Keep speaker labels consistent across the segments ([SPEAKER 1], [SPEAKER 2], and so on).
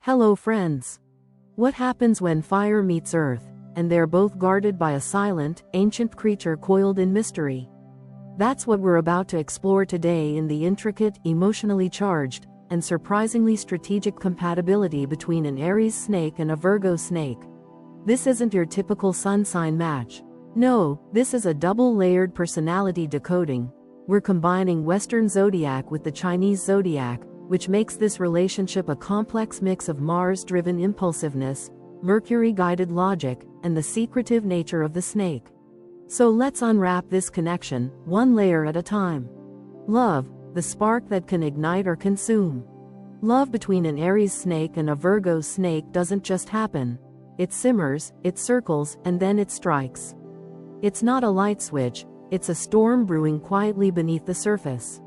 [SPEAKER 1] Hello friends. What happens when fire meets earth, and they're both guarded by a silent, ancient creature coiled in mystery? That's what we're about to explore today in the intricate, emotionally charged, and surprisingly strategic compatibility between an Aries snake and a Virgo snake. This isn't your typical sun sign match. No, this is a double-layered personality decoding. We're combining Western zodiac with the Chinese zodiac, which makes this relationship a complex mix of Mars-driven impulsiveness, Mercury-guided logic, and the secretive nature of the snake. So let's unwrap this connection, one layer at a time. Love, the spark that can ignite or consume. Love between an Aries snake and a Virgo snake doesn't just happen. It simmers, it circles, and then it strikes. It's not a light switch, it's a storm brewing quietly beneath the surface.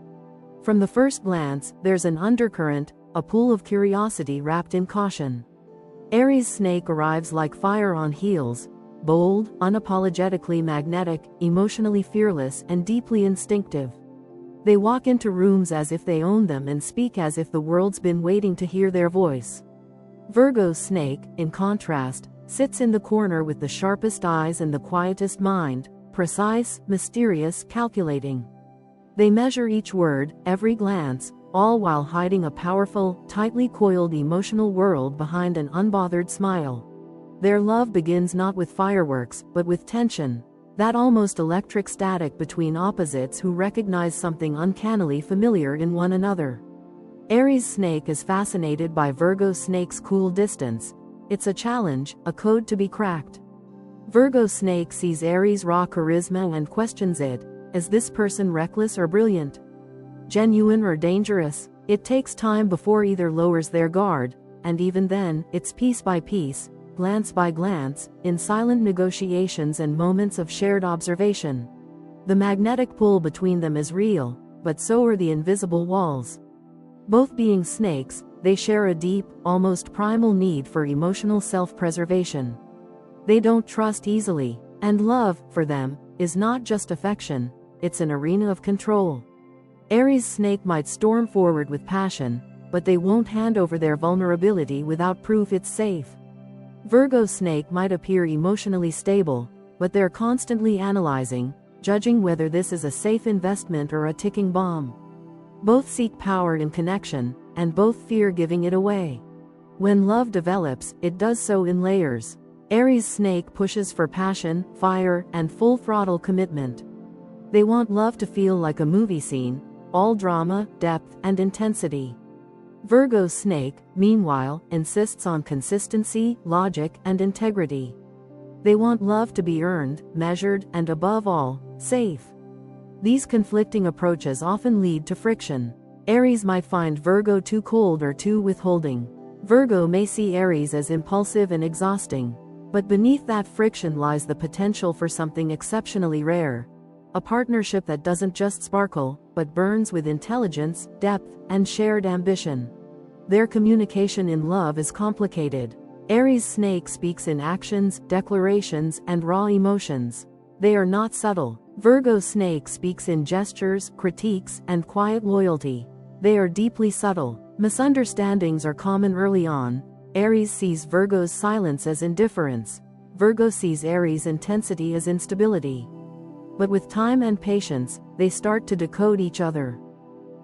[SPEAKER 1] From the first glance, there's an undercurrent, a pool of curiosity wrapped in caution. Aries snake arrives like fire on heels, bold, unapologetically magnetic, emotionally fearless, and deeply instinctive. They walk into rooms as if they own them and speak as if the world's been waiting to hear their voice. Virgo snake, in contrast, sits in the corner with the sharpest eyes and the quietest mind, precise, mysterious, calculating. They measure each word, every glance, all while hiding a powerful, tightly coiled emotional world behind an unbothered smile. Their love begins not with fireworks, but with tension, that almost electric static between opposites who recognize something uncannily familiar in one another. Aries snake is fascinated by Virgo snake's cool distance. It's a challenge, a code to be cracked. Virgo snake sees Aries' raw charisma and questions it. Is this person reckless or brilliant? Genuine or dangerous? It takes time before either lowers their guard, and even then, it's piece by piece, glance by glance, in silent negotiations and moments of shared observation. The magnetic pull between them is real, but so are the invisible walls. Both being snakes, they share a deep, almost primal need for emotional self-preservation. They don't trust easily, and love, for them, is not just affection, it's an arena of control. Aries snake might storm forward with passion, but they won't hand over their vulnerability without proof it's safe. Virgo snake might appear emotionally stable, but they're constantly analyzing, judging whether this is a safe investment or a ticking bomb. Both seek power in connection, and both fear giving it away. When love develops, it does so in layers. Aries snake pushes for passion, fire, and full-throttle commitment. They want love to feel like a movie scene, all drama, depth, and intensity. Virgo snake, meanwhile, insists on consistency, logic, and integrity. They want love to be earned, measured, and above all, safe. These conflicting approaches often lead to friction. Aries might find Virgo too cold or too withholding. Virgo may see Aries as impulsive and exhausting. But beneath that friction lies the potential for something exceptionally rare. A partnership that doesn't just sparkle, but burns with intelligence, depth, and shared ambition. Their communication in love is complicated. Aries snake speaks in actions, declarations, and raw emotions. They are not subtle. Virgo snake speaks in gestures, critiques, and quiet loyalty. They are deeply subtle. Misunderstandings are common early on. Aries sees Virgo's silence as indifference. Virgo sees Aries' intensity as instability. But with time and patience, they start to decode each other.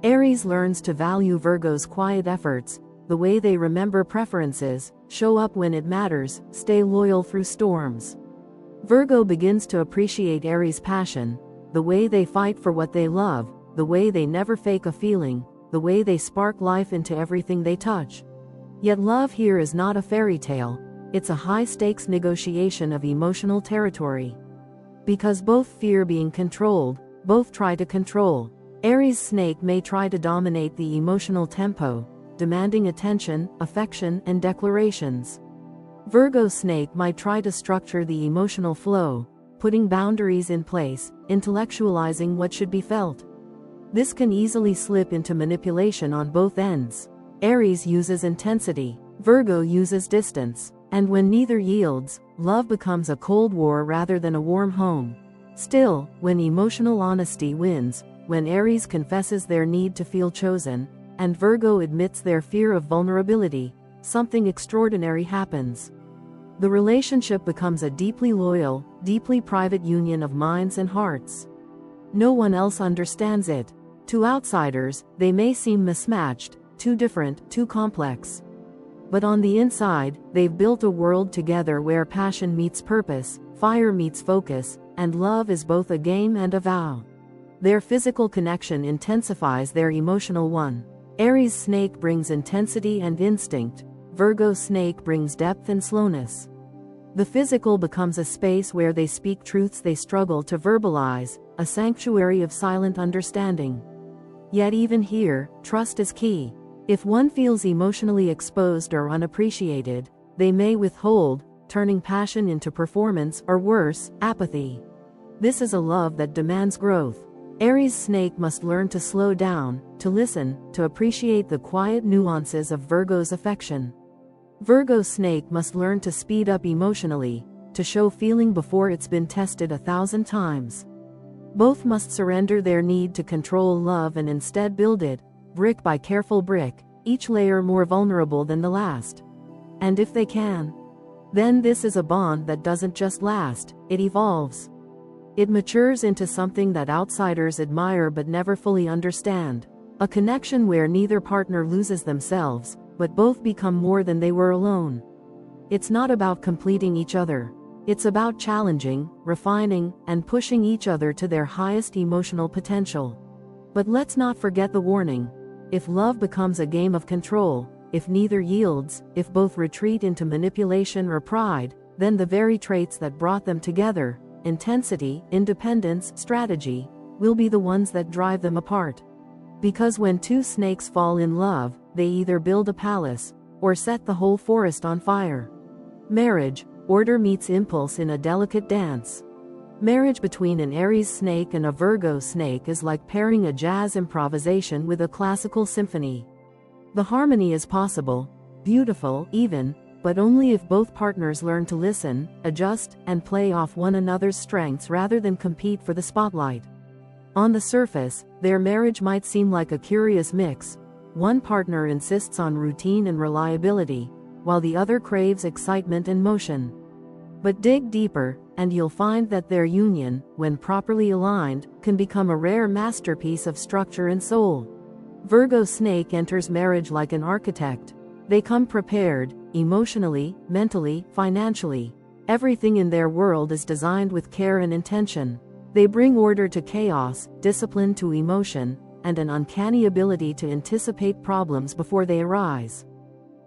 [SPEAKER 1] Aries learns to value Virgo's quiet efforts, the way they remember preferences, show up when it matters, stay loyal through storms. Virgo begins to appreciate Aries' passion, the way they fight for what they love, the way they never fake a feeling, the way they spark life into everything they touch. Yet love here is not a fairy tale, it's a high-stakes negotiation of emotional territory. Because both fear being controlled, both try to control. Aries snake may try to dominate the emotional tempo, demanding attention, affection, and declarations. Virgo snake might try to structure the emotional flow, putting boundaries in place, intellectualizing what should be felt. This can easily slip into manipulation on both ends. Aries uses intensity, Virgo uses distance, and when neither yields, love becomes a cold war rather than a warm home. Still, when emotional honesty wins, when Aries confesses their need to feel chosen, and Virgo admits their fear of vulnerability, something extraordinary happens. The relationship becomes a deeply loyal, deeply private union of minds and hearts. No one else understands it. To outsiders, they may seem mismatched, too different, too complex. But on the inside, they've built a world together where passion meets purpose, fire meets focus, and love is both a game and a vow. Their physical connection intensifies their emotional one. Aries Snake brings intensity and instinct. Virgo Snake brings depth and slowness. The physical becomes a space where they speak truths they struggle to verbalize, a sanctuary of silent understanding. Yet even here, trust is key. If one feels emotionally exposed or unappreciated, they may withhold, turning passion into performance or worse, apathy. This is a love that demands growth. Aries Snake must learn to slow down, to listen, to appreciate the quiet nuances of Virgo's affection. Virgo Snake must learn to speed up emotionally, to show feeling before it's been tested 1,000 times. Both must surrender their need to control love and instead build it, brick by careful brick, each layer more vulnerable than the last. And if they can, then this is a bond that doesn't just last, it evolves. It matures into something that outsiders admire but never fully understand. A connection where neither partner loses themselves, but both become more than they were alone. It's not about completing each other. It's about challenging, refining, and pushing each other to their highest emotional potential. But let's not forget the warning. If love becomes a game of control, if neither yields, if both retreat into manipulation or pride, then the very traits that brought them together, intensity, independence, strategy, will be the ones that drive them apart. Because when two snakes fall in love, they either build a palace, or set the whole forest on fire. Marriage, order meets impulse in a delicate dance. Marriage between an Aries snake and a Virgo snake is like pairing a jazz improvisation with a classical symphony. The harmony is possible, beautiful, even, but only if both partners learn to listen, adjust, and play off one another's strengths rather than compete for the spotlight. On the surface, their marriage might seem like a curious mix. One partner insists on routine and reliability, while the other craves excitement and motion. But dig deeper, and you'll find that their union, when properly aligned, can become a rare masterpiece of structure and soul. Virgo Snake enters marriage like an architect. They come prepared, emotionally, mentally, financially. Everything in their world is designed with care and intention. They bring order to chaos, discipline to emotion, and an uncanny ability to anticipate problems before they arise.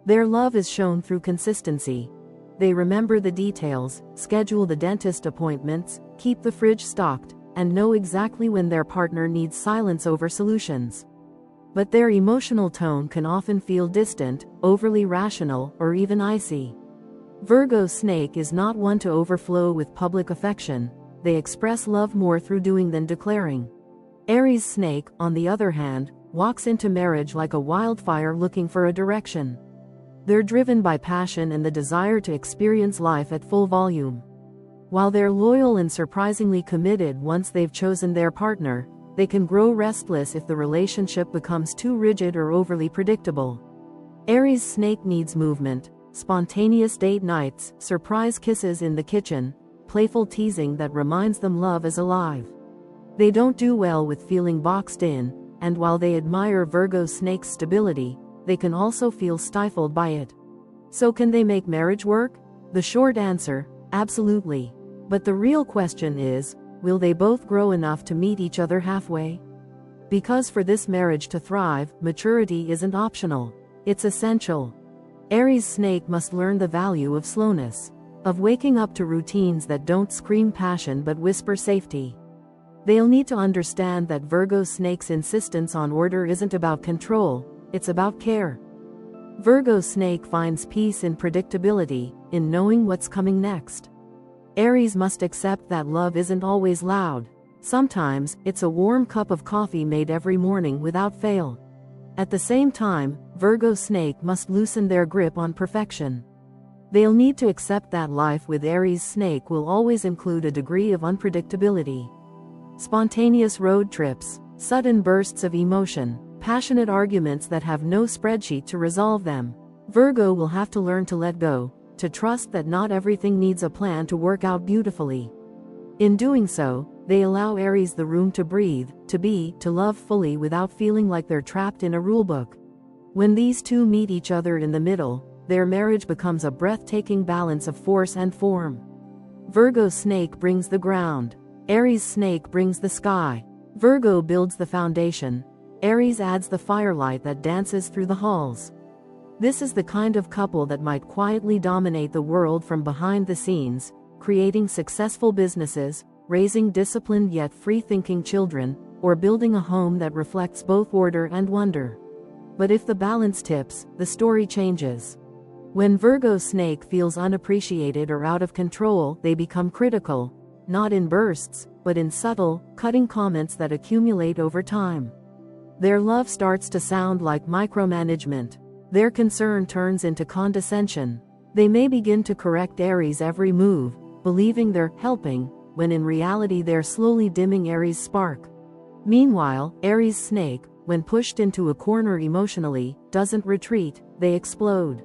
[SPEAKER 1] Their love is shown through consistency. They remember the details, schedule the dentist appointments, keep the fridge stocked, and know exactly when their partner needs silence over solutions. But their emotional tone can often feel distant, overly rational, or even icy. Virgo Snake is not one to overflow with public affection. They express love more through doing than declaring. Aries Snake, on the other hand, walks into marriage like a wildfire looking for a direction. They're driven by passion and the desire to experience life at full volume. While they're loyal and surprisingly committed once they've chosen their partner, they can grow restless if the relationship becomes too rigid or overly predictable. Aries Snake needs movement, spontaneous date nights, surprise kisses in the kitchen, playful teasing that reminds them love is alive. They don't do well with feeling boxed in, and while they admire Virgo Snake's stability, they can also feel stifled by it. So can they make marriage work? The short answer, absolutely. But the real question is, will they both grow enough to meet each other halfway? Because for this marriage to thrive, maturity isn't optional. It's essential. Aries Snake must learn the value of slowness, of waking up to routines that don't scream passion but whisper safety. They'll need to understand that Virgo Snake's insistence on order isn't about control, it's about care. Virgo Snake finds peace in predictability, in knowing what's coming next. Aries must accept that love isn't always loud. Sometimes, it's a warm cup of coffee made every morning without fail. At the same time, Virgo Snake must loosen their grip on perfection. They'll need to accept that life with Aries Snake will always include a degree of unpredictability. Spontaneous road trips, sudden bursts of emotion, passionate arguments that have no spreadsheet to resolve them. Virgo will have to learn to let go, to trust that not everything needs a plan to work out beautifully. In doing so, they allow Aries the room to breathe, to be, to love fully without feeling like they're trapped in a rulebook. When these two meet each other in the middle, their marriage becomes a breathtaking balance of force and form. Virgo Snake brings the ground. Aries Snake brings the sky. Virgo builds the foundation. Aries adds the firelight that dances through the halls. This is the kind of couple that might quietly dominate the world from behind the scenes, creating successful businesses, raising disciplined yet free-thinking children, or building a home that reflects both order and wonder. But if the balance tips, the story changes. When Virgo Snake feels unappreciated or out of control, they become critical, not in bursts, but in subtle, cutting comments that accumulate over time. Their love starts to sound like micromanagement. Their concern turns into condescension. They may begin to correct Aries' every move, believing they're helping, when in reality they're slowly dimming Aries' spark. Meanwhile, Aries Snake, when pushed into a corner emotionally, doesn't retreat, they explode.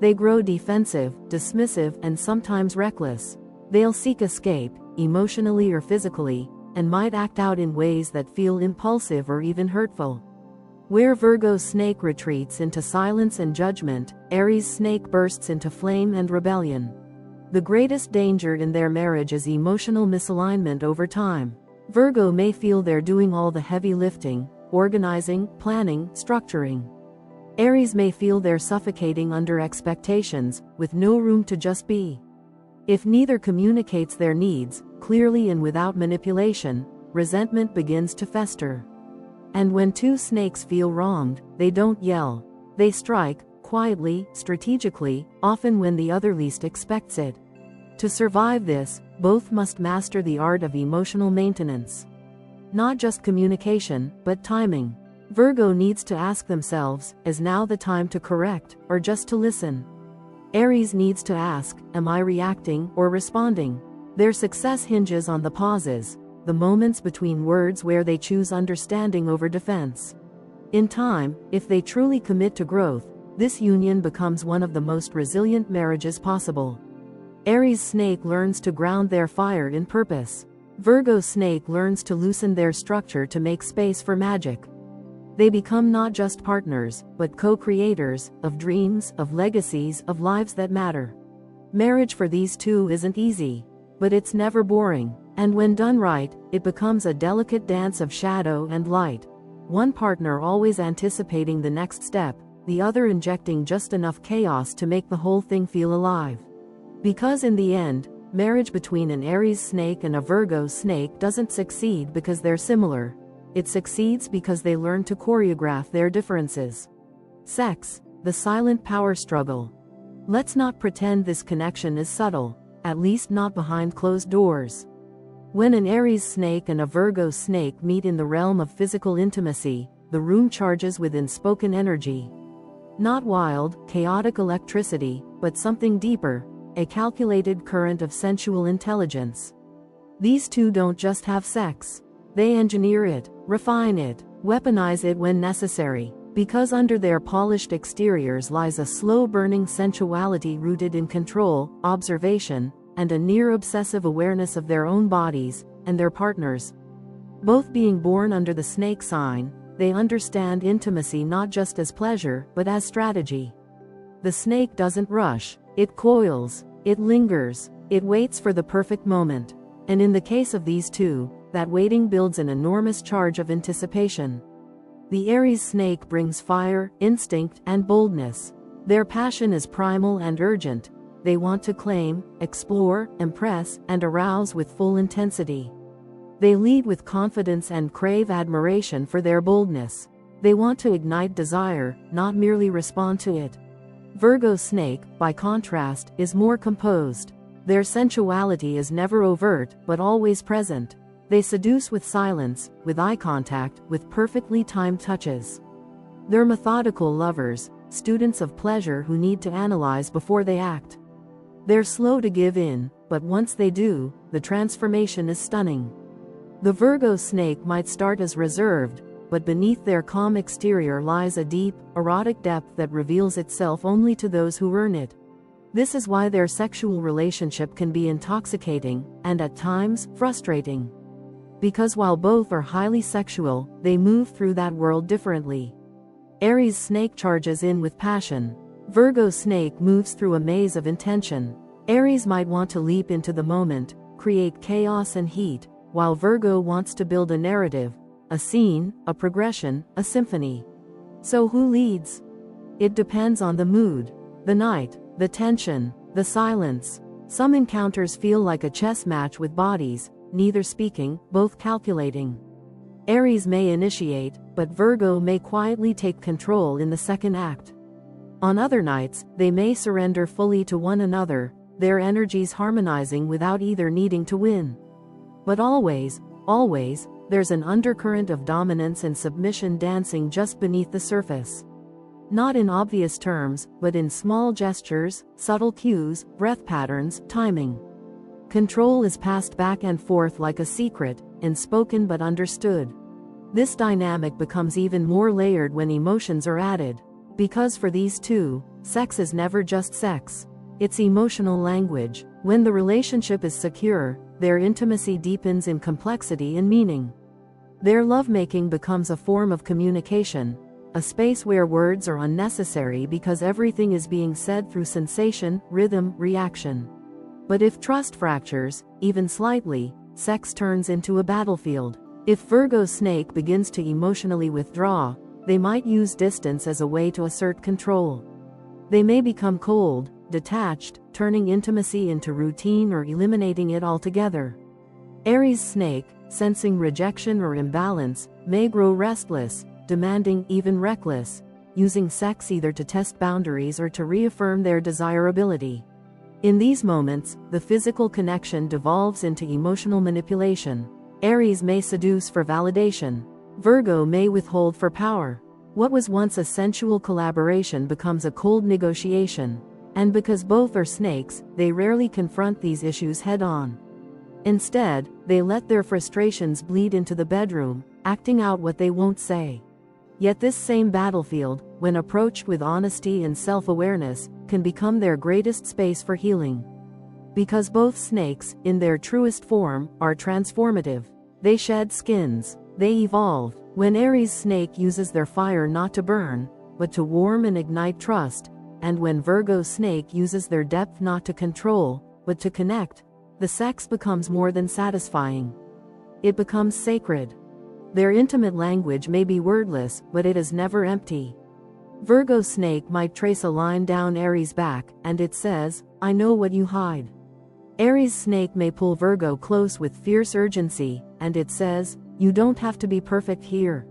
[SPEAKER 1] They grow defensive, dismissive, and sometimes reckless. They'll seek escape, emotionally or physically, and might act out in ways that feel impulsive or even hurtful. Where Virgo Snake retreats into silence and judgment, Aries Snake bursts into flame and rebellion. The greatest danger in their marriage is emotional misalignment over time. Virgo may feel they're doing all the heavy lifting, organizing, planning, structuring. Aries may feel they're suffocating under expectations, with no room to just be. If neither communicates their needs, clearly and without manipulation, resentment begins to fester. And when two snakes feel wronged, they don't yell. They strike, quietly, strategically, often when the other least expects it. To survive this, both must master the art of emotional maintenance. Not just communication, but timing. Virgo needs to ask themselves, is now the time to correct, or just to listen? Aries needs to ask, am I reacting or responding? Their success hinges on the pauses, the moments between words where they choose understanding over defense. In time, if they truly commit to growth, this union becomes one of the most resilient marriages possible. Aries Snake learns to ground their fire in purpose. Virgo Snake learns to loosen their structure to make space for magic. They become not just partners, but co-creators, of dreams, of legacies, of lives that matter. Marriage for these two isn't easy, but it's never boring, and when done right, it becomes a delicate dance of shadow and light. One partner always anticipating the next step, the other injecting just enough chaos to make the whole thing feel alive. Because in the end, marriage between an Aries Snake and a Virgo Snake doesn't succeed because they're similar. It succeeds because they learn to choreograph their differences. Sex, the silent power struggle. Let's not pretend this connection is subtle, at least not behind closed doors. When an Aries Snake and a Virgo Snake meet in the realm of physical intimacy, the room charges with unspoken energy. Not wild, chaotic electricity, but something deeper, a calculated current of sensual intelligence. These two don't just have sex. They engineer it, refine it, weaponize it when necessary, because under their polished exteriors lies a slow-burning sensuality rooted in control, observation, and a near-obsessive awareness of their own bodies, and their partners. Both being born under the snake sign, they understand intimacy not just as pleasure, but as strategy. The snake doesn't rush, it coils, it lingers, it waits for the perfect moment. And in the case of these two, that waiting builds an enormous charge of anticipation. The Aries Snake brings fire, instinct, and boldness. Their passion is primal and urgent. They want to claim, explore, impress, and arouse with full intensity. They lead with confidence and crave admiration for their boldness. They want to ignite desire, not merely respond to it. Virgo Snake, by contrast, is more composed. Their sensuality is never overt, but always present. They seduce with silence, with eye contact, with perfectly timed touches. They're methodical lovers, students of pleasure who need to analyze before they act. They're slow to give in, but once they do, the transformation is stunning. The Virgo Snake might start as reserved, but beneath their calm exterior lies a deep, erotic depth that reveals itself only to those who earn it. This is why their sexual relationship can be intoxicating, and at times, frustrating. Because while both are highly sexual, they move through that world differently. Aries Snake charges in with passion. Virgo Snake moves through a maze of intention. Aries might want to leap into the moment, create chaos and heat, while Virgo wants to build a narrative, a scene, a progression, a symphony. So who leads? It depends on the mood, the night, the tension, the silence. Some encounters feel like a chess match with bodies, neither speaking, both calculating. Aries may initiate, but Virgo may quietly take control in the second act. On other nights, they may surrender fully to one another, their energies harmonizing without either needing to win. But always, there's an undercurrent of dominance and submission dancing just beneath the surface. Not in obvious terms, but in small gestures, subtle cues, breath patterns, timing. Control is passed back and forth like a secret, unspoken but understood. This dynamic becomes even more layered when emotions are added. Because for these two, sex is never just sex. It's emotional language. When the relationship is secure, their intimacy deepens in complexity and meaning. Their lovemaking becomes a form of communication, a space where words are unnecessary because everything is being said through sensation, rhythm, reaction. But if trust fractures, even slightly, sex turns into a battlefield. If Virgo Snake begins to emotionally withdraw, they might use distance as a way to assert control. They may become cold, detached, turning intimacy into routine or eliminating it altogether. Aries Snake, sensing rejection or imbalance, may grow restless, demanding, even reckless, using sex either to test boundaries or to reaffirm their desirability. In these moments, the physical connection devolves into emotional manipulation. Aries may seduce for validation. Virgo may withhold for power. What was once a sensual collaboration becomes a cold negotiation. And because both are snakes, they rarely confront these issues head-on. Instead, they let their frustrations bleed into the bedroom, acting out what they won't say. Yet this same battlefield, when approached with honesty and self-awareness, can become their greatest space for healing. Because both snakes, in their truest form, are transformative. They shed skins. They evolve. When Aries Snake uses their fire not to burn, but to warm and ignite trust, and when Virgo Snake uses their depth not to control, but to connect, the sex becomes more than satisfying. It becomes sacred. Their intimate language may be wordless, but it is never empty. Virgo Snake might trace a line down Aries' back, and it says, "I know what you hide." Aries Snake may pull Virgo close with fierce urgency, and it says, "You don't have to be perfect here."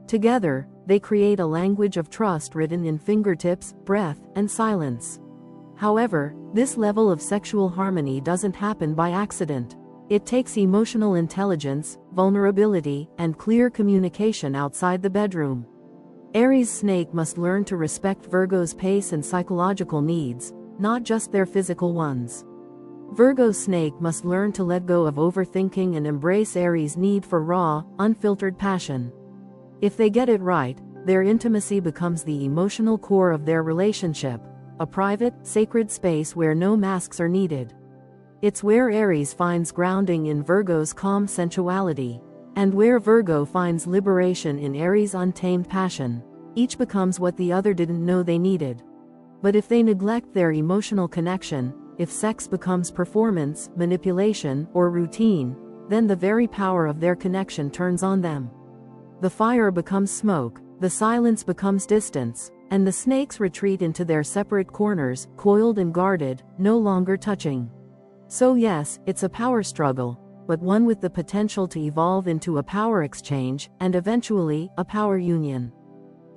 [SPEAKER 1] Together, they create a language of trust written in fingertips, breath, and silence. However, this level of sexual harmony doesn't happen by accident. It takes emotional intelligence, vulnerability, and clear communication outside the bedroom. Aries Snake must learn to respect Virgo's pace and psychological needs, not just their physical ones. Virgo Snake must learn to let go of overthinking and embrace Aries' need for raw, unfiltered passion. If they get it right, their intimacy becomes the emotional core of their relationship, a private, sacred space where no masks are needed. It's where Aries finds grounding in Virgo's calm sensuality, and where Virgo finds liberation in Aries' untamed passion. Each becomes what the other didn't know they needed. But if they neglect their emotional connection, if sex becomes performance, manipulation, or routine, then the very power of their connection turns on them. The fire becomes smoke, the silence becomes distance, and the snakes retreat into their separate corners, coiled and guarded, no longer touching. So yes, it's a power struggle, but one with the potential to evolve into a power exchange, and eventually, a power union.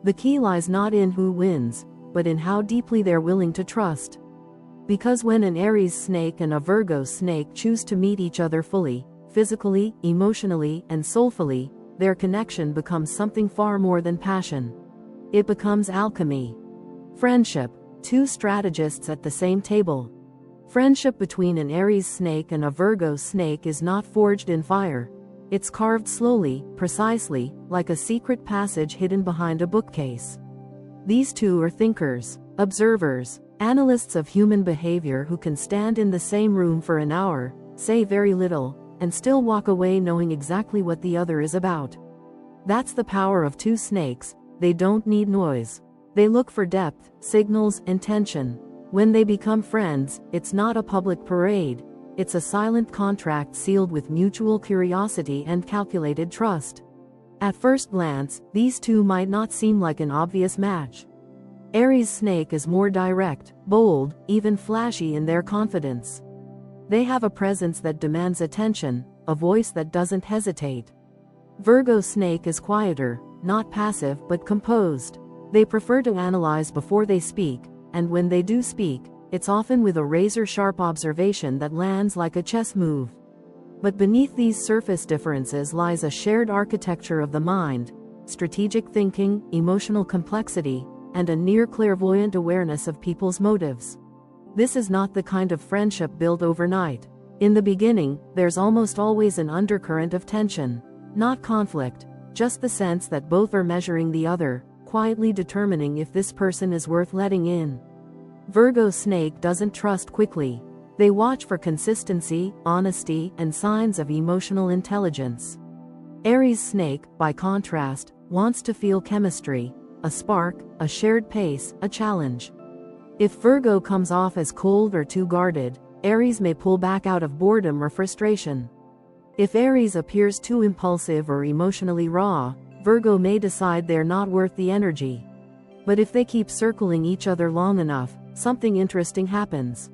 [SPEAKER 1] The key lies not in who wins, but in how deeply they're willing to trust. Because when an Aries Snake and a Virgo Snake choose to meet each other fully, physically, emotionally, and soulfully, their connection becomes something far more than passion. It becomes alchemy. Friendship. Two strategists at the same table. Friendship between an Aries Snake and a Virgo Snake is not forged in fire. It's carved slowly, precisely, like a secret passage hidden behind a bookcase. These two are thinkers, observers, analysts of human behavior who can stand in the same room for an hour, say very little, and still walk away knowing exactly what the other is about. That's the power of two snakes. They don't need noise. They look for depth, signals, intention. When they become friends, it's not a public parade. It's a silent contract sealed with mutual curiosity and calculated trust. At first glance, these two might not seem like an obvious match. Aries Snake is more direct, bold, even flashy in their confidence. They have a presence that demands attention, a voice that doesn't hesitate. Virgo Snake is quieter, not passive but composed. They prefer to analyze before they speak, and when they do speak, it's often with a razor-sharp observation that lands like a chess move. But beneath these surface differences lies a shared architecture of the mind, strategic thinking, emotional complexity, and a near-clairvoyant awareness of people's motives. This is not the kind of friendship built overnight. In the beginning, there's almost always an undercurrent of tension. Not conflict, just the sense that both are measuring the other, quietly determining if this person is worth letting in. Virgo Snake doesn't trust quickly. They watch for consistency, honesty, and signs of emotional intelligence. Aries Snake, by contrast, wants to feel chemistry, a spark, a shared pace, a challenge. If Virgo comes off as cold or too guarded, Aries may pull back out of boredom or frustration. If Aries appears too impulsive or emotionally raw, Virgo may decide they're not worth the energy. But if they keep circling each other long enough, something interesting happens.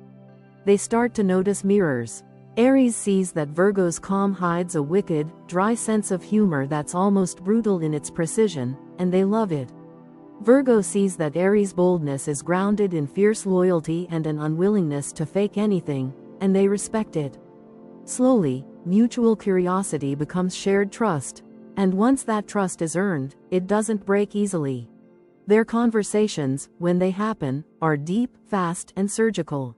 [SPEAKER 1] They start to notice mirrors. Aries sees that Virgo's calm hides a wicked, dry sense of humor that's almost brutal in its precision, and they love it. Virgo sees that Aries' boldness is grounded in fierce loyalty and an unwillingness to fake anything, and they respect it. Slowly, mutual curiosity becomes shared trust, and once that trust is earned, it doesn't break easily. Their conversations, when they happen, are deep, fast, and surgical.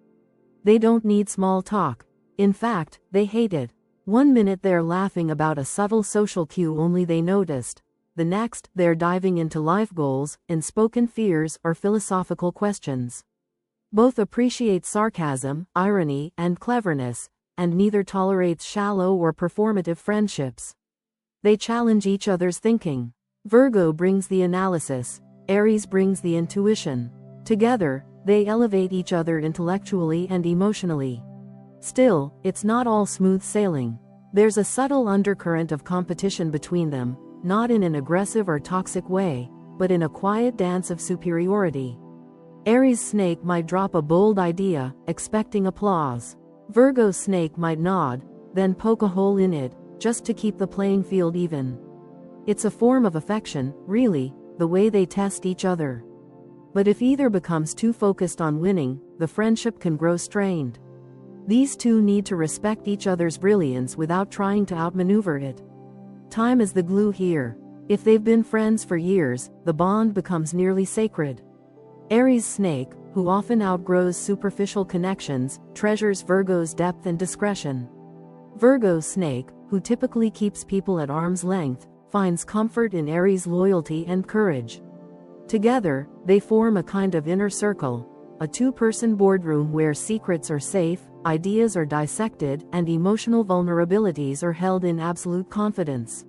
[SPEAKER 1] They don't need small talk. In fact, they hate it. One minute they're laughing about a subtle social cue only they noticed. The next, they're diving into life goals, unspoken fears, or philosophical questions. Both appreciate sarcasm, irony, and cleverness, and neither tolerates shallow or performative friendships. They challenge each other's thinking. Virgo brings the analysis, Aries brings the intuition. Together, they elevate each other intellectually and emotionally. Still, it's not all smooth sailing. There's a subtle undercurrent of competition between them, not in an aggressive or toxic way, but in a quiet dance of superiority. Aries Snake might drop a bold idea, expecting applause. Virgo Snake might nod, then poke a hole in it, just to keep the playing field even. It's a form of affection, really, the way they test each other. But if either becomes too focused on winning, the friendship can grow strained. These two need to respect each other's brilliance without trying to outmaneuver it. Time is the glue here. If they've been friends for years, the bond becomes nearly sacred. Aries Snake, who often outgrows superficial connections, treasures Virgo's depth and discretion. Virgo Snake, who typically keeps people at arm's length, finds comfort in Aries' loyalty and courage. Together, they form a kind of inner circle, a two-person boardroom where secrets are safe, ideas are dissected, and emotional vulnerabilities are held in absolute confidence.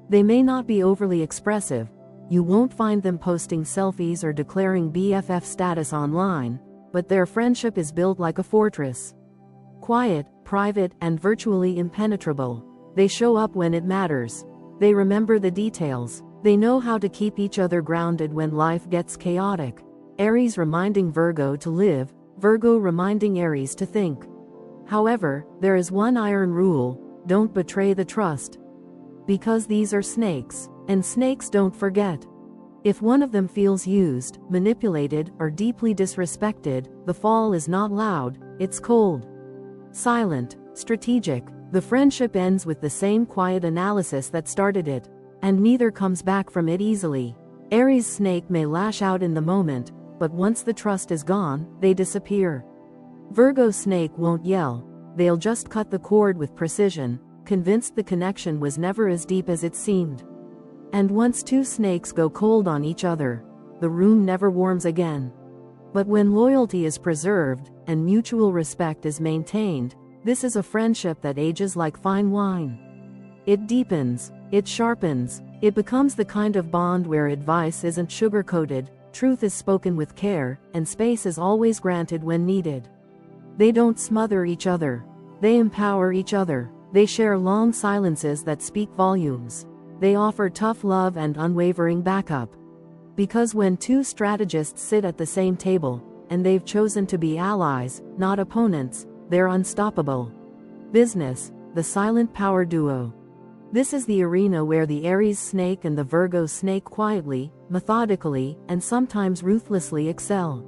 [SPEAKER 1] They may not be overly expressive. You won't find them posting selfies or declaring BFF status online, but their friendship is built like a fortress. Quiet, private, and virtually impenetrable. They show up when it matters. They remember the details. They know how to keep each other grounded when life gets chaotic. Aries reminding Virgo to live, Virgo reminding Aries to think. However, there is one iron rule: don't betray the trust. Because these are snakes, and snakes don't forget. If one of them feels used, manipulated, or deeply disrespected, the fall is not loud, it's cold. Silent, strategic. The friendship ends with the same quiet analysis that started it, and neither comes back from it easily. Aries Snake may lash out in the moment, but once the trust is gone, they disappear. Virgo Snake won't yell. They'll just cut the cord with precision, convinced the connection was never as deep as it seemed. And once two snakes go cold on each other, the room never warms again. But when loyalty is preserved, and mutual respect is maintained, this is a friendship that ages like fine wine. It deepens, it sharpens, it becomes the kind of bond where advice isn't sugar-coated, truth is spoken with care, and space is always granted when needed. They don't smother each other. They empower each other. They share long silences that speak volumes. They offer tough love and unwavering backup. Because when two strategists sit at the same table, and they've chosen to be allies, not opponents, they're unstoppable. Business, the silent power duo. This is the arena where the Aries Snake and the Virgo Snake quietly, methodically, and sometimes ruthlessly excel.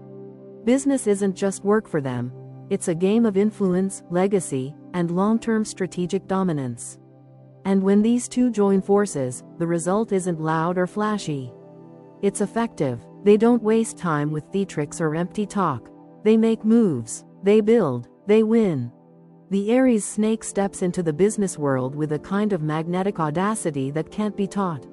[SPEAKER 1] Business isn't just work for them. It's a game of influence, legacy, and long-term strategic dominance. And when these two join forces, the result isn't loud or flashy. It's effective. They don't waste time with theatrics or empty talk. They make moves. They build. They win. The Aries Snake steps into the business world with a kind of magnetic audacity that can't be taught.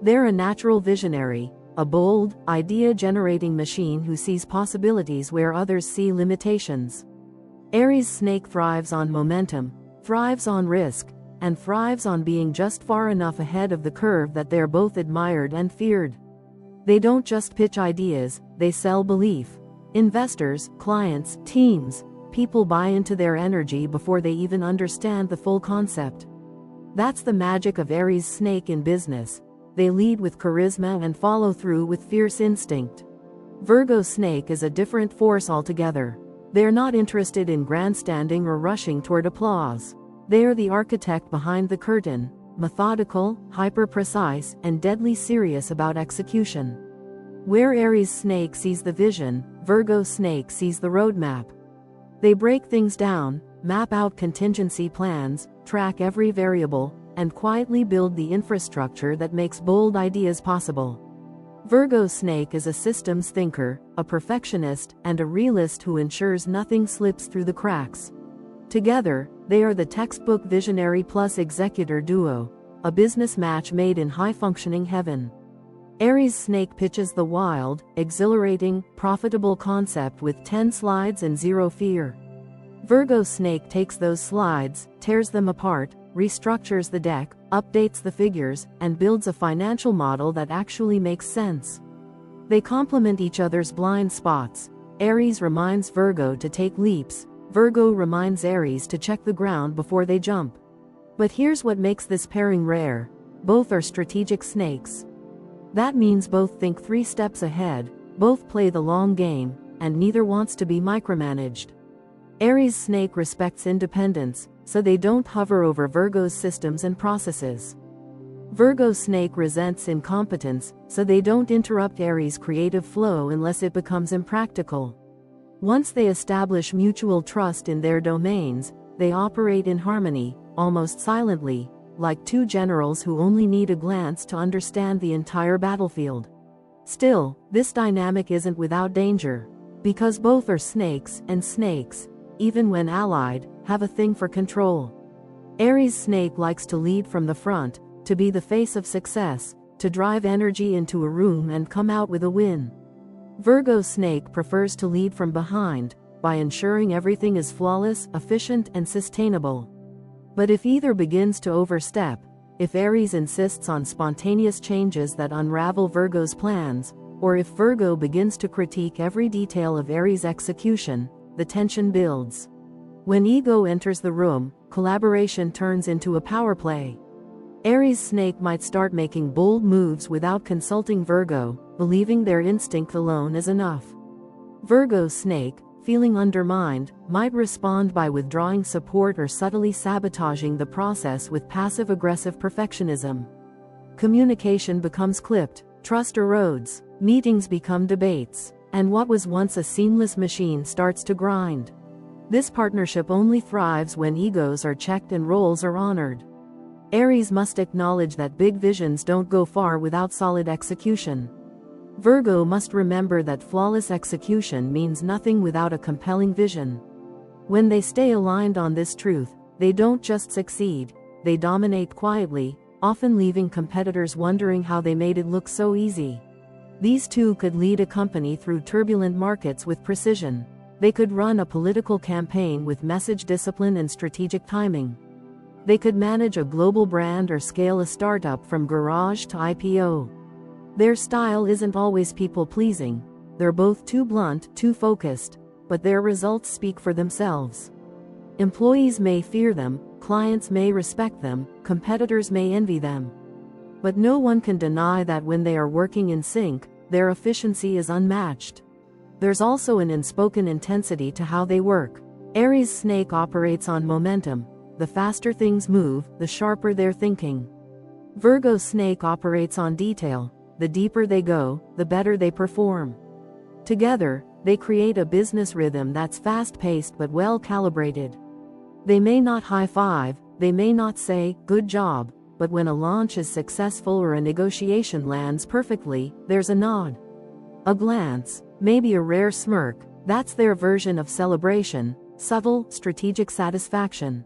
[SPEAKER 1] They're a natural visionary, a bold, idea-generating machine who sees possibilities where others see limitations. Aries Snake thrives on momentum, thrives on risk, and thrives on being just far enough ahead of the curve that they're both admired and feared. They don't just pitch ideas, they sell belief. Investors, clients, teams, people buy into their energy before they even understand the full concept. That's the magic of Aries Snake in business. They lead with charisma and follow through with fierce instinct. Virgo Snake is a different force altogether. They're not interested in grandstanding or rushing toward applause. They're the architect behind the curtain, methodical, hyper-precise, and deadly serious about execution. Where Aries Snake sees the vision, Virgo Snake sees the roadmap. They break things down, map out contingency plans, track every variable, and quietly build the infrastructure that makes bold ideas possible. Virgo Snake is a systems thinker, a perfectionist, and a realist who ensures nothing slips through the cracks. Together, they are the textbook visionary plus executor duo, a business match made in high-functioning heaven. Aries Snake pitches the wild, exhilarating, profitable concept with 10 slides and 0 fear. Virgo Snake takes those slides, tears them apart, restructures the deck, updates the figures, and builds a financial model that actually makes sense. They complement each other's blind spots. Aries reminds Virgo to take leaps. Virgo reminds Aries to check the ground before they jump. But here's what makes this pairing rare. Both are strategic snakes. That means both think 3 steps ahead, both play the long game, and neither wants to be micromanaged. Aries Snake respects independence, so they don't hover over Virgo's systems and processes. Virgo Snake resents incompetence, so they don't interrupt Aries' creative flow unless it becomes impractical. Once they establish mutual trust in their domains, they operate in harmony, almost silently, like two generals who only need a glance to understand the entire battlefield. Still, this dynamic isn't without danger. Because both are snakes, and snakes, even when allied, have a thing for control. Aries Snake likes to lead from the front, to be the face of success, to drive energy into a room and come out with a win. Virgo Snake prefers to lead from behind, by ensuring everything is flawless, efficient, and sustainable. But if either begins to overstep, if Aries insists on spontaneous changes that unravel Virgo's plans, or if Virgo begins to critique every detail of Aries' execution, the tension builds. When ego enters the room, collaboration turns into a power play. Aries Snake might start making bold moves without consulting Virgo, believing their instinct alone is enough. Virgo Snake, feeling undermined, might respond by withdrawing support or subtly sabotaging the process with passive-aggressive perfectionism. Communication becomes clipped, trust erodes, meetings become debates, and what was once a seamless machine starts to grind. This partnership only thrives when egos are checked and roles are honored. Aries must acknowledge that big visions don't go far without solid execution. Virgo must remember that flawless execution means nothing without a compelling vision. When they stay aligned on this truth, they don't just succeed, they dominate quietly, often leaving competitors wondering how they made it look so easy. These two could lead a company through turbulent markets with precision. They could run a political campaign with message discipline and strategic timing. They could manage a global brand or scale a startup from garage to IPO. Their style isn't always people-pleasing. They're both too blunt, too focused, but their results speak for themselves. Employees may fear them, clients may respect them, competitors may envy them. But no one can deny that when they are working in sync, their efficiency is unmatched. There's also an unspoken intensity to how they work. Aries Snake operates on momentum. The faster things move, the sharper their thinking. Virgo Snake operates on detail. The deeper they go, the better they perform. Together, they create a business rhythm that's fast-paced but well-calibrated. They may not high-five, they may not say, "Good job," but when a launch is successful or a negotiation lands perfectly, there's a nod. A glance, maybe a rare smirk. That's their version of celebration, subtle, strategic satisfaction.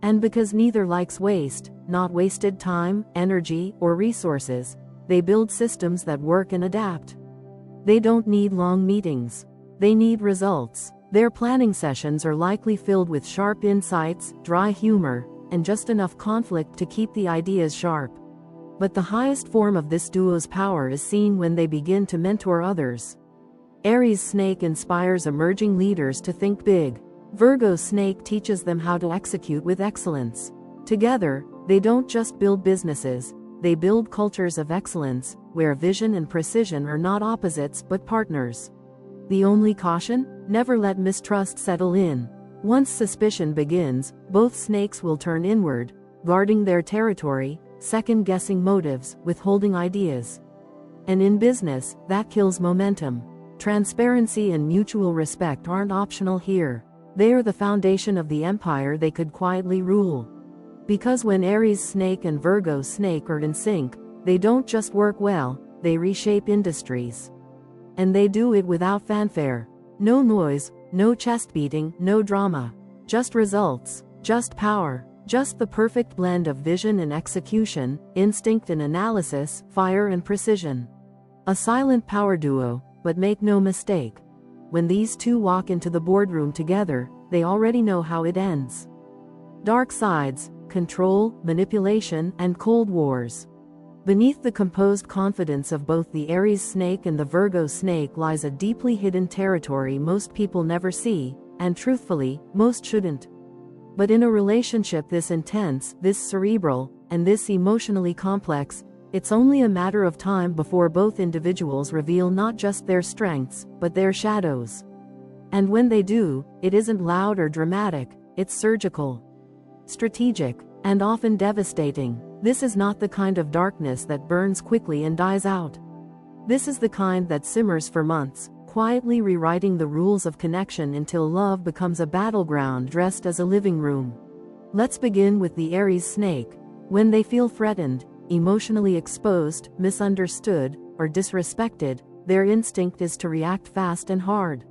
[SPEAKER 1] And because neither likes waste, not wasted time, energy, or resources, they build systems that work and adapt. They don't need long meetings. They need results. Their planning sessions are likely filled with sharp insights, dry humor, and just enough conflict to keep the ideas sharp. But the highest form of this duo's power is seen when they begin to mentor others. Aries Snake inspires emerging leaders to think big. Virgo Snake teaches them how to execute with excellence. Together, they don't just build businesses, they build cultures of excellence, where vision and precision are not opposites but partners. The only caution? Never let mistrust settle in. Once suspicion begins, both snakes will turn inward, guarding their territory, second-guessing motives, withholding ideas. And in business, that kills momentum. Transparency and mutual respect aren't optional here. They are the foundation of the empire they could quietly rule. Because when Aries Snake and Virgo Snake are in sync, they don't just work well, they reshape industries. And they do it without fanfare. No noise, no chest beating, no drama. Just results, just power, just the perfect blend of vision and execution, instinct and analysis, fire and precision. A silent power duo, but make no mistake. When these two walk into the boardroom together, they already know how it ends. Dark sides, control, manipulation, and cold wars. Beneath the composed confidence of both the Aries Snake and the Virgo Snake lies a deeply hidden territory most people never see, and truthfully, most shouldn't. But in a relationship this intense, this cerebral, and this emotionally complex, it's only a matter of time before both individuals reveal not just their strengths, but their shadows. And when they do, it isn't loud or dramatic, it's surgical, strategic, and often devastating. This is not the kind of darkness that burns quickly and dies out. This is the kind that simmers for months, quietly rewriting the rules of connection until love becomes a battleground dressed as a living room. Let's begin with the Aries Snake. When they feel threatened, emotionally exposed, misunderstood, or disrespected, their instinct is to react fast and hard.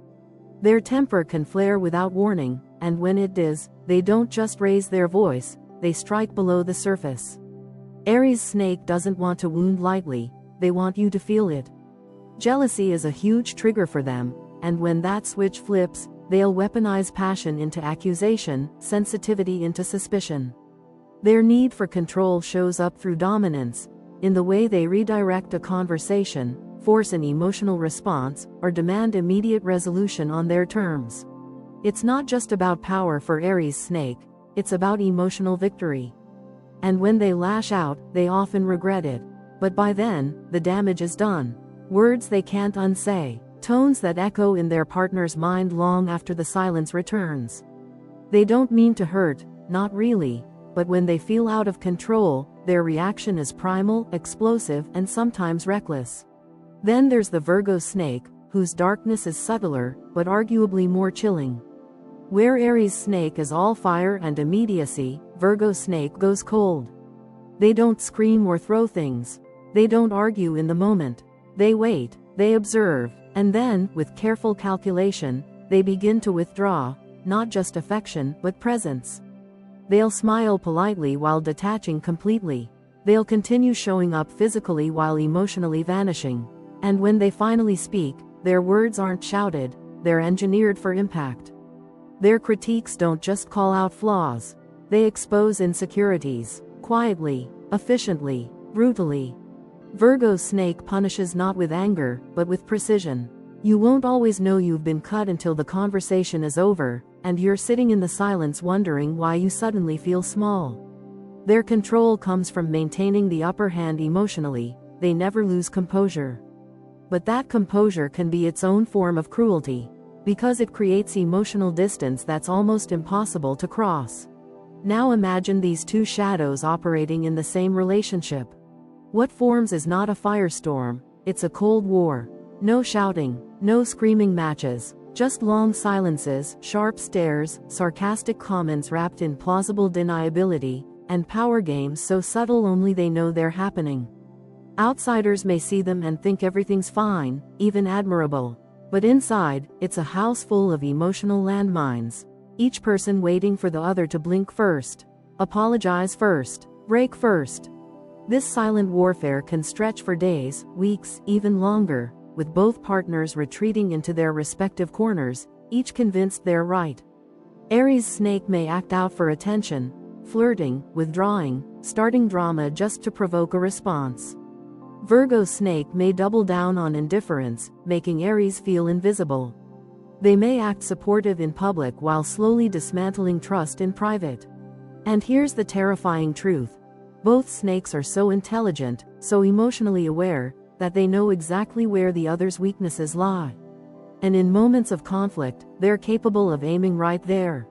[SPEAKER 1] Their temper can flare without warning, and when it does, they don't just raise their voice, they strike below the surface. Aries Snake doesn't want to wound lightly, they want you to feel it. Jealousy is a huge trigger for them, and when that switch flips, they'll weaponize passion into accusation, sensitivity into suspicion. Their need for control shows up through dominance, in the way they redirect a conversation, force an emotional response, or demand immediate resolution on their terms. It's not just about power for Aries Snake, it's about emotional victory. And when they lash out, they often regret it. But by then, the damage is done. Words they can't unsay, tones that echo in their partner's mind long after the silence returns. They don't mean to hurt, not really, but when they feel out of control, their reaction is primal, explosive, and sometimes reckless. Then there's the Virgo Snake, whose darkness is subtler, but arguably more chilling. Where Aries Snake is all fire and immediacy, Virgo Snake goes cold. They don't scream or throw things. They don't argue in the moment. They wait, they observe, and then, with careful calculation, they begin to withdraw, not just affection, but presence. They'll smile politely while detaching completely. They'll continue showing up physically while emotionally vanishing. And when they finally speak, their words aren't shouted, they're engineered for impact. Their critiques don't just call out flaws. They expose insecurities, quietly, efficiently, brutally. Virgo Snake punishes not with anger, but with precision. You won't always know you've been cut until the conversation is over, and you're sitting in the silence wondering why you suddenly feel small. Their control comes from maintaining the upper hand emotionally. They never lose composure. But that composure can be its own form of cruelty, because it creates emotional distance that's almost impossible to cross. Now imagine these two shadows operating in the same relationship. What forms is not a firestorm, it's a cold war. No shouting, no screaming matches, just long silences, sharp stares, sarcastic comments wrapped in plausible deniability, and power games so subtle only they know they're happening. Outsiders may see them and think everything's fine, even admirable. But inside, it's a house full of emotional landmines. Each person waiting for the other to blink first, apologize first, break first. This silent warfare can stretch for days, weeks, even longer, with both partners retreating into their respective corners, each convinced they're right. Aries Snake may act out for attention, flirting, withdrawing, starting drama just to provoke a response. Virgo Snake may double down on indifference, making Aries feel invisible. They may act supportive in public while slowly dismantling trust in private. And here's the terrifying truth. Both snakes are so intelligent, so emotionally aware, that they know exactly where the other's weaknesses lie. And in moments of conflict, they're capable of aiming right there.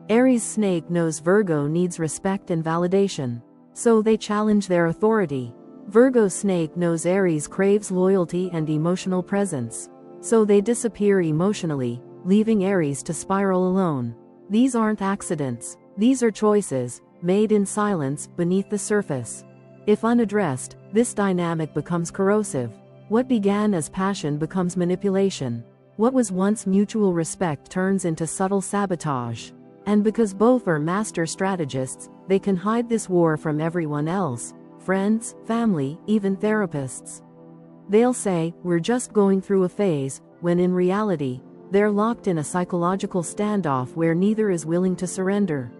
[SPEAKER 1] Aries Snake knows Virgo needs respect and validation, so they challenge their authority. Virgo Snake knows Aries craves loyalty and emotional presence, so they disappear emotionally, leaving Aries to spiral alone. These aren't accidents, these are choices, made in silence, beneath the surface. If unaddressed, this dynamic becomes corrosive. What began as passion becomes manipulation. What was once mutual respect turns into subtle sabotage. And because both are master strategists, they can hide this war from everyone else. Friends, family, even therapists. They'll say, "We're just going through a phase," when in reality, they're locked in a psychological standoff where neither is willing to surrender.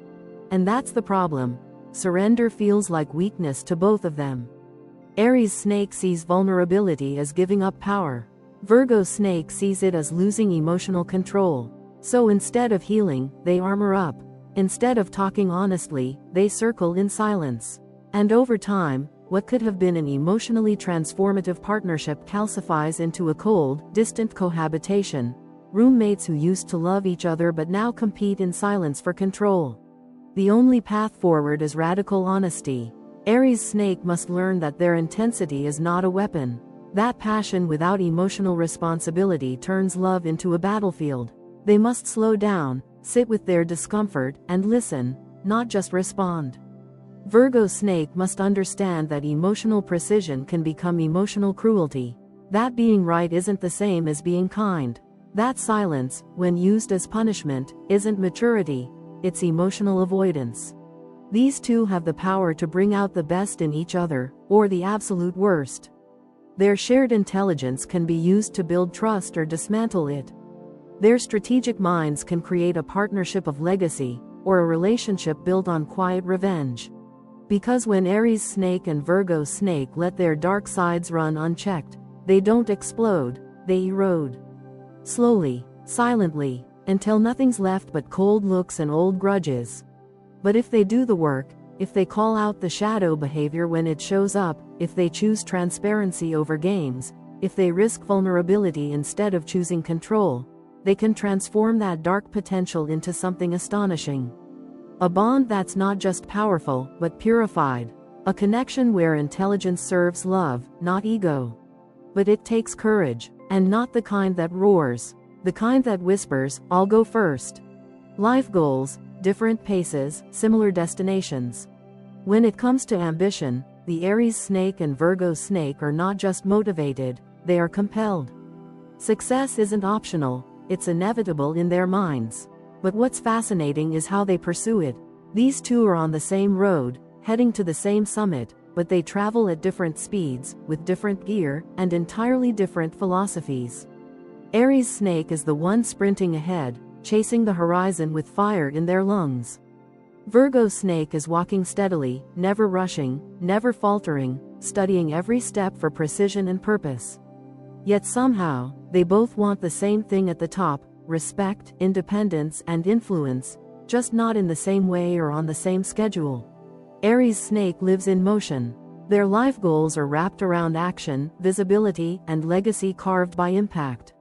[SPEAKER 1] And that's the problem. Surrender feels like weakness to both of them. Aries Snake sees vulnerability as giving up power. Virgo Snake sees it as losing emotional control. So instead of healing, they armor up. Instead of talking honestly, they circle in silence. And over time, what could have been an emotionally transformative partnership calcifies into a cold, distant cohabitation. Roommates who used to love each other but now compete in silence for control. The only path forward is radical honesty. Aries Snake must learn that their intensity is not a weapon. That passion without emotional responsibility turns love into a battlefield. They must slow down, sit with their discomfort, and listen, not just respond. Virgo Snake must understand that emotional precision can become emotional cruelty. That being right isn't the same as being kind. That silence, when used as punishment, isn't maturity, it's emotional avoidance. These two have the power to bring out the best in each other, or the absolute worst. Their shared intelligence can be used to build trust or dismantle it. Their strategic minds can create a partnership of legacy, or a relationship built on quiet revenge. Because when Aries Snake and Virgo Snake let their dark sides run unchecked, they don't explode, they erode. Slowly, silently, until nothing's left but cold looks and old grudges. But if they do the work, if they call out the shadow behavior when it shows up, if they choose transparency over games, if they risk vulnerability instead of choosing control, they can transform that dark potential into something astonishing. A bond that's not just powerful, but purified. A connection where intelligence serves love, not ego. But it takes courage, and not the kind that roars. The kind that whispers, "I'll go first." Life goals, different paces, similar destinations. When it comes to ambition, the Aries Snake and Virgo Snake are not just motivated, they are compelled. Success isn't optional, it's inevitable in their minds. But what's fascinating is how they pursue it. These two are on the same road, heading to the same summit, but they travel at different speeds, with different gear, and entirely different philosophies. Aries Snake is the one sprinting ahead, chasing the horizon with fire in their lungs. Virgo Snake is walking steadily, never rushing, never faltering, studying every step for precision and purpose. Yet somehow, they both want the same thing at the top: respect, independence, and influence, just not in the same way or on the same schedule. Aries Snake lives in motion. Their life goals are wrapped around action, visibility, and legacy carved by impact.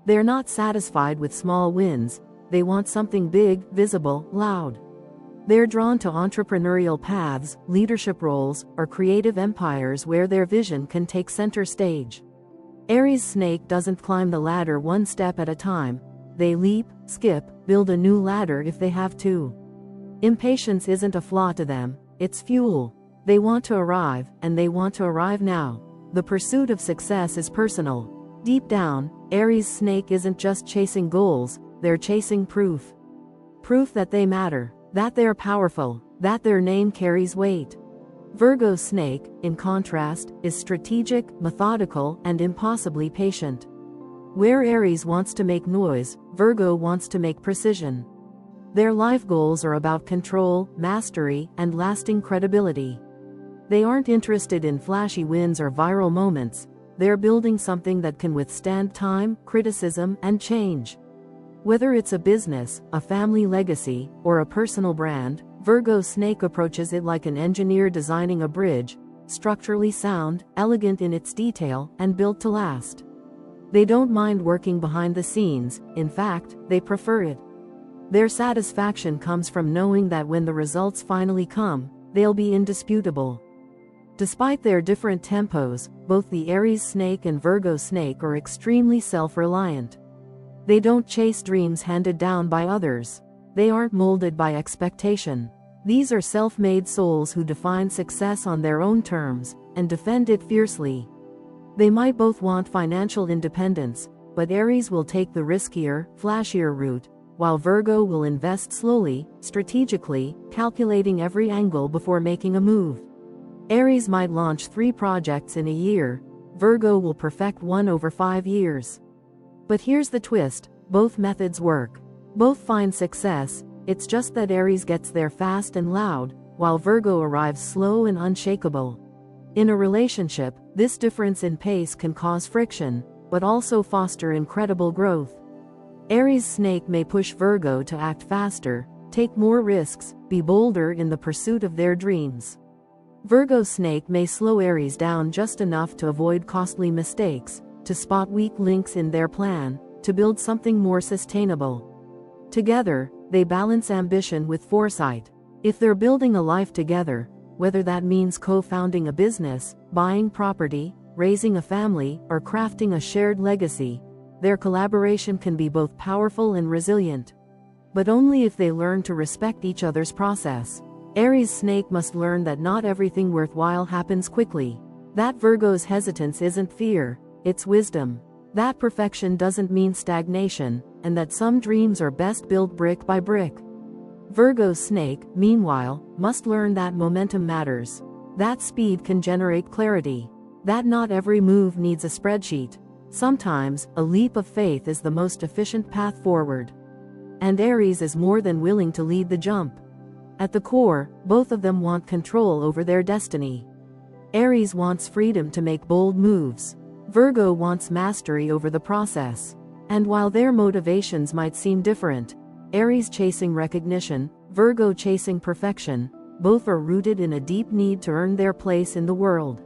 [SPEAKER 1] They're not satisfied with small wins, they want something big, visible, loud. They're drawn to entrepreneurial paths, leadership roles, or creative empires where their vision can take center stage. Aries Snake doesn't climb the ladder one step at a time. They leap, skip, build a new ladder if they have to. Impatience isn't a flaw to them, it's fuel. They want to arrive, and they want to arrive now. The pursuit of success is personal. Deep down, Aries Snake isn't just chasing goals, they're chasing proof. Proof that they matter, that they're powerful, that their name carries weight. Virgo Snake, in contrast, is strategic, methodical, and impossibly patient. Where Aries wants to make noise, Virgo wants to make precision. Their life goals are about control, mastery, and lasting credibility. They aren't interested in flashy wins or viral moments. They're building something that can withstand time, criticism, and change. Whether it's a business, a family legacy, or a personal brand, Virgo Snake approaches it like an engineer designing a bridge, structurally sound, elegant in its detail, and built to last. They don't mind working behind the scenes, in fact, they prefer it. Their satisfaction comes from knowing that when the results finally come, they'll be indisputable. Despite their different tempos, both the Aries Snake and Virgo Snake are extremely self-reliant. They don't chase dreams handed down by others. They aren't molded by expectation. These are self-made souls who define success on their own terms, and defend it fiercely. They might both want financial independence, but Aries will take the riskier, flashier route, while Virgo will invest slowly, strategically, calculating every angle before making a move. Aries might launch 3 projects in a year, Virgo will perfect one over 5 years. But here's the twist: both methods work. Both find success, it's just that Aries gets there fast and loud, while Virgo arrives slow and unshakable. In a relationship, this difference in pace can cause friction, but also foster incredible growth. Aries Snake may push Virgo to act faster, take more risks, be bolder in the pursuit of their dreams. Virgo Snake may slow Aries down just enough to avoid costly mistakes, to spot weak links in their plan, to build something more sustainable. Together, they balance ambition with foresight. If they're building a life together, whether that means co-founding a business, buying property, raising a family, or crafting a shared legacy, their collaboration can be both powerful and resilient. But only if they learn to respect each other's process. Aries Snake must learn that not everything worthwhile happens quickly. That Virgo's hesitance isn't fear, it's wisdom. That perfection doesn't mean stagnation, and that some dreams are best built brick by brick. Virgo Snake, meanwhile, must learn that momentum matters. That speed can generate clarity. That not every move needs a spreadsheet. Sometimes, a leap of faith is the most efficient path forward. And Aries is more than willing to lead the jump. At the core, both of them want control over their destiny. Aries wants freedom to make bold moves. Virgo wants mastery over the process. And while their motivations might seem different, Aries chasing recognition, Virgo chasing perfection, both are rooted in a deep need to earn their place in the world.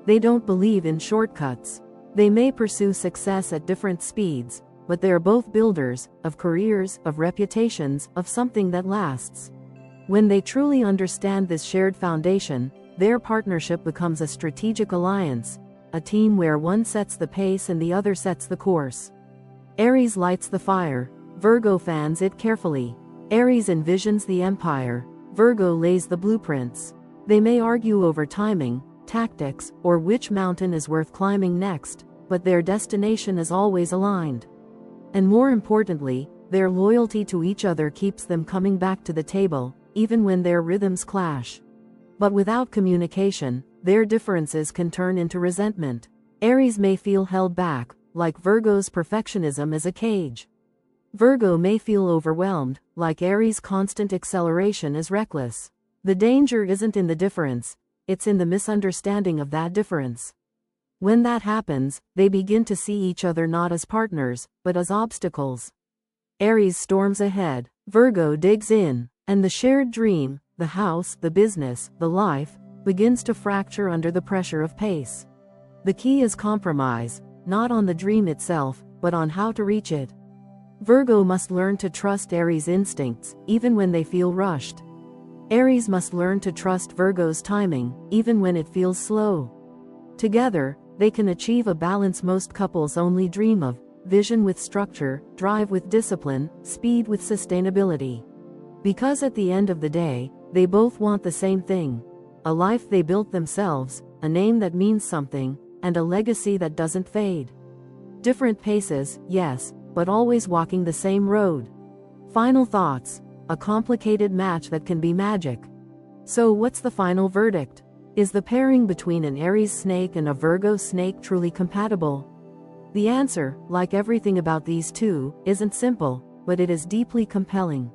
[SPEAKER 1] They don't believe in shortcuts. They may pursue success at different speeds, but they are both builders, of careers, of reputations, of something that lasts. When they truly understand this shared foundation, their partnership becomes a strategic alliance, a team where one sets the pace and the other sets the course. Aries lights the fire, Virgo fans it carefully. Aries envisions the empire, Virgo lays the blueprints. They may argue over timing, tactics, or which mountain is worth climbing next, but their destination is always aligned. And more importantly, their loyalty to each other keeps them coming back to the table, even when their rhythms clash. But without communication, their differences can turn into resentment. Aries may feel held back, like Virgo's perfectionism is a cage. Virgo may feel overwhelmed, like Aries' constant acceleration is reckless. The danger isn't in the difference, it's in the misunderstanding of that difference. When that happens, they begin to see each other not as partners, but as obstacles. Aries storms ahead, Virgo digs in, and the shared dream, the house, the business, the life, begins to fracture under the pressure of pace. The key is compromise, not on the dream itself, but on how to reach it. Virgo must learn to trust Aries' instincts, even when they feel rushed. Aries must learn to trust Virgo's timing, even when it feels slow. Together, they can achieve a balance most couples only dream of: vision with structure, drive with discipline, speed with sustainability. Because at the end of the day, they both want the same thing: a life they built themselves, a name that means something, and a legacy that doesn't fade. Different paces, yes, but always walking the same road. Final thoughts: a complicated match that can be magic. So what's the final verdict? Is the pairing between an Aries snake and a Virgo snake truly compatible? The answer, like everything about these two, isn't simple, but it is deeply compelling.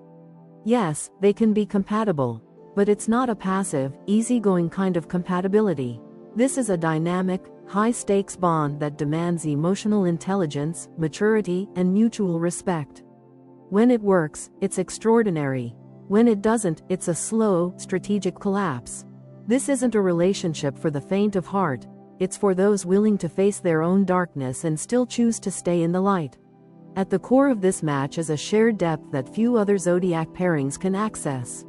[SPEAKER 1] Yes, they can be compatible, but it's not a passive, easygoing kind of compatibility. This is a dynamic, high-stakes bond that demands emotional intelligence, maturity, and mutual respect. When it works, it's extraordinary. When it doesn't, it's a slow, strategic collapse. This isn't a relationship for the faint of heart, it's for those willing to face their own darkness and still choose to stay in the light. At the core of this match is a shared depth that few other zodiac pairings can access.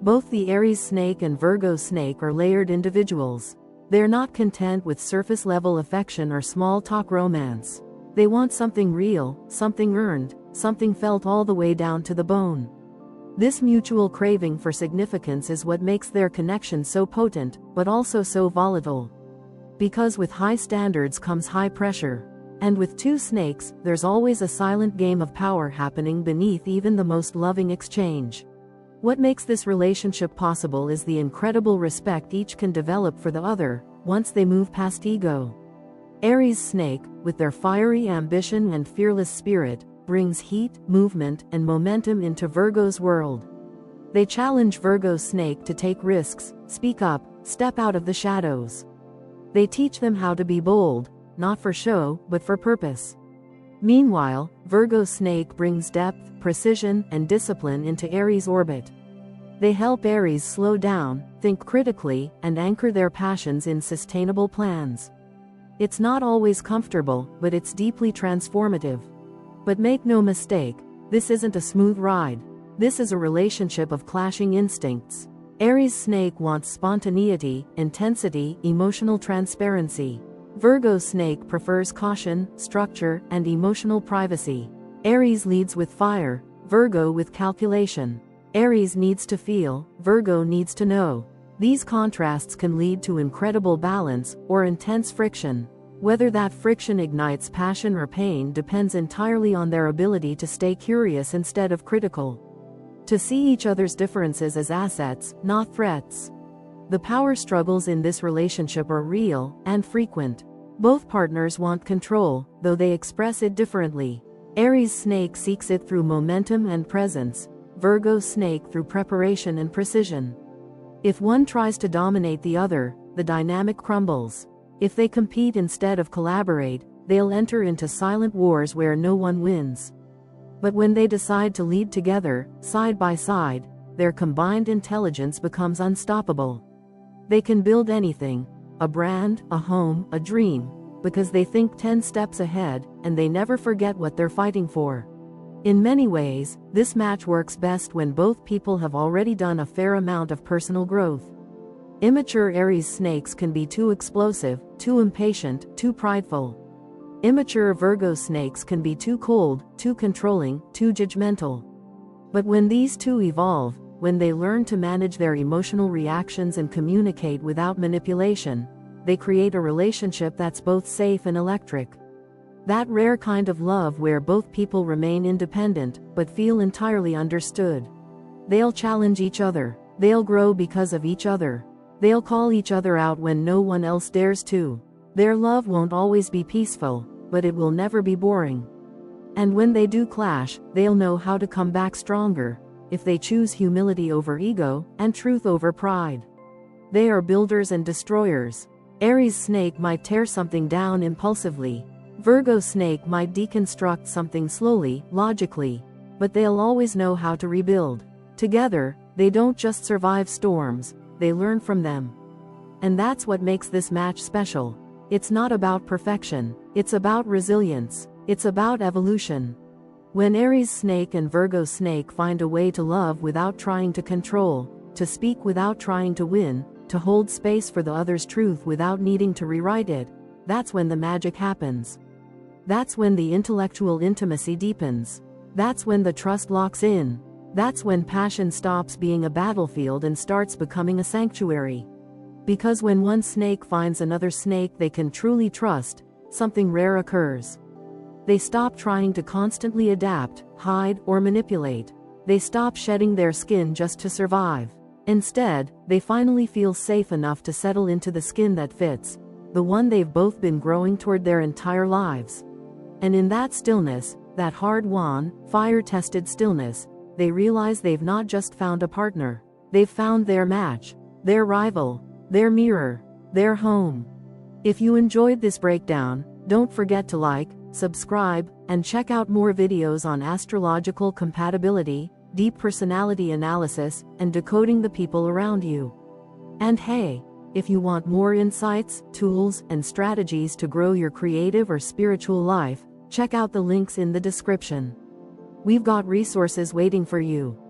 [SPEAKER 1] Both the Aries snake and Virgo snake are layered individuals. They're not content with surface-level affection or small-talk romance. They want something real, something earned, something felt all the way down to the bone. This mutual craving for significance is what makes their connection so potent, but also so volatile. Because with high standards comes high pressure. And with two snakes, there's always a silent game of power happening beneath even the most loving exchange. What makes this relationship possible is the incredible respect each can develop for the other, once they move past ego. Aries snake, with their fiery ambition and fearless spirit, brings heat, movement, and momentum into Virgo's world. They challenge Virgo snake to take risks, speak up, step out of the shadows. They teach them how to be bold, not for show, but for purpose. Meanwhile, Virgo snake brings depth, precision, and discipline into Aries' orbit. They help Aries slow down, think critically, and anchor their passions in sustainable plans. It's not always comfortable, but it's deeply transformative. But make no mistake, this isn't a smooth ride. This is a relationship of clashing instincts. Aries snake wants spontaneity, intensity, emotional transparency. Virgo snake prefers caution, structure, and emotional privacy. Aries leads with fire, Virgo with calculation. Aries needs to feel, Virgo needs to know. These contrasts can lead to incredible balance, or intense friction. Whether that friction ignites passion or pain depends entirely on their ability to stay curious instead of critical. To see each other's differences as assets, not threats. The power struggles in this relationship are real and frequent. Both partners want control, though they express it differently. Aries snake seeks it through momentum and presence, Virgo snake through preparation and precision. If one tries to dominate the other, the dynamic crumbles. If they compete instead of collaborate, they'll enter into silent wars where no one wins. But when they decide to lead together, side by side, their combined intelligence becomes unstoppable. They can build anything, a brand, a home, a dream, because they think 10 steps ahead, and they never forget what they're fighting for. In many ways, this match works best when both people have already done a fair amount of personal growth. Immature Aries snakes can be too explosive, too impatient, too prideful. Immature Virgo snakes can be too cold, too controlling, too judgmental. But when these two evolve, when they learn to manage their emotional reactions and communicate without manipulation, they create a relationship that's both safe and electric. That rare kind of love where both people remain independent, but feel entirely understood. They'll challenge each other. They'll grow because of each other. They'll call each other out when no one else dares to. Their love won't always be peaceful, but it will never be boring. And when they do clash, they'll know how to come back stronger, if they choose humility over ego, and truth over pride. They are builders and destroyers. Aries Snake might tear something down impulsively. Virgo Snake might deconstruct something slowly, logically. But they'll always know how to rebuild. Together, they don't just survive storms, they learn from them. And that's what makes this match special. It's not about perfection, it's about resilience, it's about evolution. When Aries Snake and Virgo Snake find a way to love without trying to control, to speak without trying to win, to hold space for the other's truth without needing to rewrite it, that's when the magic happens. That's when the intellectual intimacy deepens. That's when the trust locks in. That's when passion stops being a battlefield and starts becoming a sanctuary. Because when one snake finds another snake they can truly trust, something rare occurs. They stop trying to constantly adapt, hide, or manipulate. They stop shedding their skin just to survive. Instead, they finally feel safe enough to settle into the skin that fits, the one they've both been growing toward their entire lives. And in that stillness, that hard-won, fire-tested stillness, they realize they've not just found a partner, they've found their match, their rival, their mirror, their home. If you enjoyed this breakdown, don't forget to like, subscribe, and check out more videos on astrological compatibility, deep personality analysis, and decoding the people around you. And hey, if you want more insights, tools, and strategies to grow your creative or spiritual life, check out the links in the description. We've got resources waiting for you.